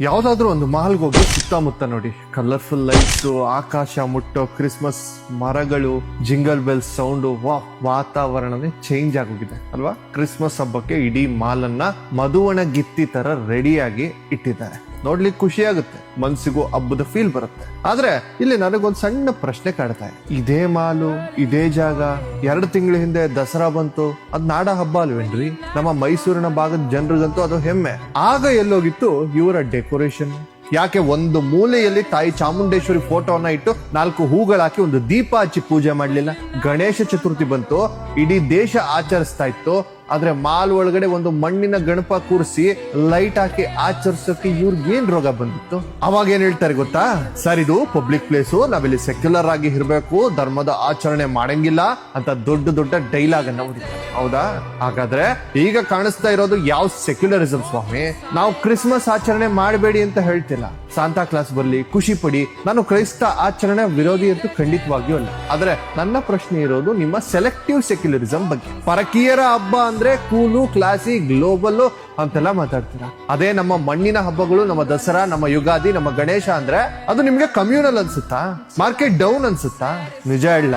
ಯಾವ್ದಾದ್ರು ಒಂದು ಮಾಲ್ಗೆ ಹೋಗಿ ಸುತ್ತಮುತ್ತ ನೋಡಿ, ಕಲರ್ಫುಲ್ ಲೈಟ್ಸ್, ಆಕಾಶ ಮುಟ್ಟೋ ಕ್ರಿಸ್ಮಸ್ ಮರಗಳು, ಜಿಂಗಲ್ ಬೆಲ್ ಸೌಂಡ್, ವಾತಾವರಣನೇ ಚೇಂಜ್ ಆಗೋಗಿದೆ ಅಲ್ವಾ. ಕ್ರಿಸ್ಮಸ್ ಹಬ್ಬಕ್ಕೆ ಇಡೀ ಮಾಲ್ ಅನ್ನ ಮಧುವಣ ಗಿತ್ತಿ ತರ ರೆಡಿಯಾಗಿ ಇಟ್ಟಿದ್ದಾರೆ. ನೋಡ್ಲಿಕ್ಕೆ ಖುಷಿ ಆಗುತ್ತೆ, ಮನ್ಸಿಗೂ ಹಬ್ಬದ ಫೀಲ್ ಬರುತ್ತೆ. ಆದ್ರೆ ಇಲ್ಲಿ ನನಗೊಂದ್ ಸಣ್ಣ ಪ್ರಶ್ನೆ ಕಾಡ್ತಾ ಇದೆ. ಇದೇ ಮಾಲು, ಇದೇ ಜಾಗ 2 ತಿಂಗಳ ಹಿಂದೆ ದಸರಾ ಬಂತು, ಅದ್ ನಾಡ ಹಬ್ಬ ಅಲ್ವೇನ್ರಿ? ನಮ್ಮ ಮೈಸೂರಿನ ಭಾಗದ ಜನರಿಗಂತೂ ಅದು ಹೆಮ್ಮೆ. ಆಗ ಎಲ್ಲೋಗಿತ್ತು ಇವರ ಡೆಕೋರೇಷನ್? ಯಾಕೆ ಒಂದು ಮೂಲೆಯಲ್ಲಿ ತಾಯಿ ಚಾಮುಂಡೇಶ್ವರಿ ಫೋಟೋವನ್ನ ಇಟ್ಟು 4 ಹೂಗಳಾಕಿ ಒಂದು ದೀಪ ಹಚ್ಚಿ ಪೂಜೆ ಮಾಡ್ಲಿಲ್ಲ? ಗಣೇಶ ಚತುರ್ಥಿ ಬಂತು, ಇಡೀ ದೇಶ ಆಚರಿಸ್ತಾ ಇತ್ತು. ಆದ್ರೆ ಮಾಲ್ ಒಳಗಡೆ ಒಂದು ಮಣ್ಣಿನ ಗಣಪ ಕೂರಿಸಿ ಲೈಟ್ ಹಾಕಿ ಆಚರಿಸೋಕೆ ಇವ್ರಿಗೆ ಏನ್ ರೋಗ ಬಂದಿತ್ತು? ಅವಾಗ ಏನ್ ಹೇಳ್ತಾರೆ ಗೊತ್ತಾ? ಸರ್, ಇದು ಪಬ್ಲಿಕ್ ಪ್ಲೇಸು, ನಾವಿಲ್ಲಿ ಸೆಕ್ಯುಲರ್ ಆಗಿ ಇರಬೇಕು, ಧರ್ಮದ ಆಚರಣೆ ಮಾಡಂಗಿಲ್ಲ ಅಂತ ದೊಡ್ಡ ದೊಡ್ಡ ಡೈಲಾಗ್ ಅನ್ನ ಹೊಡಿತಾರೆ. ಹೌದಾ? ಹಾಗಾದ್ರೆ ಈಗ ಕಾಣಿಸ್ತಾ ಇರೋದು ಯಾವ ಸೆಕ್ಯುಲರಿಸಂ ಸ್ವಾಮಿ? ನಾವು ಕ್ರಿಸ್ಮಸ್ ಆಚರಣೆ ಮಾಡಬೇಡಿ ಅಂತ ಹೇಳ್ತಿಲ್ಲ. ಸಾಂತಾ ಕ್ಲಾಸ್ ಬರ್ಲಿ, ಖುಷಿ ಪಡಿ. ನಾನು ಕ್ರೈಸ್ತ ಆಚರಣೆ ವಿರೋಧಿ ಅಂತೂ ಖಂಡಿತವಾಗಿಯೂ ಅಲ್ಲ. ಆದ್ರೆ ನನ್ನ ಪ್ರಶ್ನೆ ಇರೋದು ನಿಮ್ಮ ಸೆಲೆಕ್ಟಿವ್ ಸೆಕ್ಯುಲರಿಸಂ ಬಗ್ಗೆ. ಪರಕೀಯರ ಹಬ್ಬ ಅಂದ್ರೆ ಕೂಲು, ಕ್ಲಾಸಿ, ಗ್ಲೋಬಲ್ ಅಂತೆಲ್ಲ ಮಾತಾಡ್ತೀರಾ. ಅದೇ ನಮ್ಮ ಮಣ್ಣಿನ ಹಬ್ಬಗಳು, ನಮ್ಮ ದಸರಾ, ನಮ್ಮ ಯುಗಾದಿ, ನಮ್ಮ ಗಣೇಶ ಅಂದ್ರೆ ಅದು ನಿಮ್ಗೆ ಕಮ್ಯೂನಲ್ ಅನ್ಸುತ್ತಾ? ಮಾರ್ಕೆಟ್ ಡೌನ್ ಅನ್ಸುತ್ತಾ? ನಿಜ ಹೇಳ,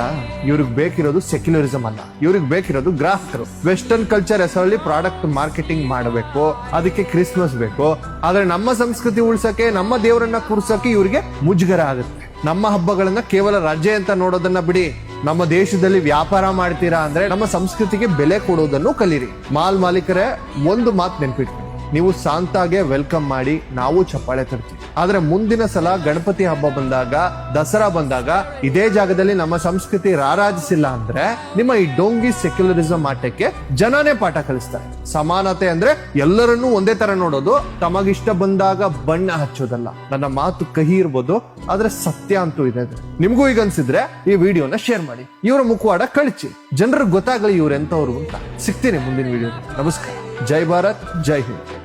ಇವ್ರಿಗೆ ಬೇಕಿರೋದು ಸೆಕ್ಯುಲರಿಸಂ ಅಲ್ಲ, ಇವ್ರಿಗೆ ಬೇಕಿರೋದು ಗ್ರಾಹಕರು. ವೆಸ್ಟರ್ನ್ ಕಲ್ಚರ್ ಹೆಸರಲ್ಲಿ ಪ್ರಾಡಕ್ಟ್ ಮಾರ್ಕೆಟಿಂಗ್ ಮಾಡಬೇಕು, ಅದಕ್ಕೆ ಕ್ರಿಸ್ಮಸ್ ಬೇಕು. ಆದ್ರೆ ನಮ್ಮ ಸಂಸ್ಕೃತಿ ಉಳ್ಸಕ್ಕೆ, ನಮ್ಮ ದೇವರನ್ನ ಕೂರ್ಸಕ್ಕೆ ಇವ್ರಿಗೆ ಮುಜುಗರ ಆಗುತ್ತೆ. ನಮ್ಮ ಹಬ್ಬಗಳನ್ನ ಕೇವಲ ರಜೆ ಅಂತ ನೋಡೋದನ್ನ ಬಿಡಿ. ನಮ್ಮ ದೇಶದಲ್ಲಿ ವ್ಯಾಪಾರ ಮಾಡ್ತೀರಾ ಅಂದ್ರೆ ನಮ್ಮ ಸಂಸ್ಕೃತಿಗೆ ಬೆಲೆ ಕೊಡೋದನ್ನು ಕಲೀರಿ. ಮಾಲ್ ಮಾಲೀಕರೇ, ಒಂದು ಮಾತು ನೆನ್ಪಿಟ್ಕೊಳ್ಳಿ, ನೀವು ಸಾಂತಾಗೆ ವೆಲ್ಕಮ್ ಮಾಡಿ, ನಾವು ಚಪ್ಪಾಳೆ ತರ್ತೀವಿ. ಆದ್ರೆ ಮುಂದಿನ ಸಲ ಗಣಪತಿ ಹಬ್ಬ ಬಂದಾಗ, ದಸರಾ ಬಂದಾಗ ಇದೇ ಜಾಗದಲ್ಲಿ ನಮ್ಮ ಸಂಸ್ಕೃತಿ ರಾರಾಜಿಸಿಲ್ಲ ಅಂದ್ರೆ ನಿಮ್ಮ ಈ ಡೋಂಗಿ ಸೆಕ್ಯುಲರಿಸಂ ಆಟಕ್ಕೆ ಜನನೇ ಪಾಠ ಕಲಿಸ್ತಾರೆ. ಸಮಾನತೆ ಅಂದ್ರೆ ಎಲ್ಲರನ್ನೂ ಒಂದೇ ತರ ನೋಡೋದು, ತಮಗಿಷ್ಟ ಬಂದಾಗ ಬಣ್ಣ ಹಚ್ಚೋದಲ್ಲ. ನನ್ನ ಮಾತು ಕಹಿ ಇರ್ಬೋದು, ಆದ್ರೆ ಸತ್ಯ ಅಂತೂ ಇದೆ. ನಿಮ್ಗೂ ಈಗ ಅನ್ಸಿದ್ರೆ ಈ ವಿಡಿಯೋನ ಶೇರ್ ಮಾಡಿ, ಇವರ ಮುಖವಾಡ ಕಳಿಸಿ, ಜನರಿಗೆ ಗೊತ್ತಾಗಲಿ ಇವ್ರೆಂತವ್ರು ಅಂತ. ಸಿಗ್ತೀನಿ ಮುಂದಿನ ವಿಡಿಯೋ. ನಮಸ್ಕಾರ. ಜೈ ಭಾರತ್, ಜೈ ಹಿಂದ್.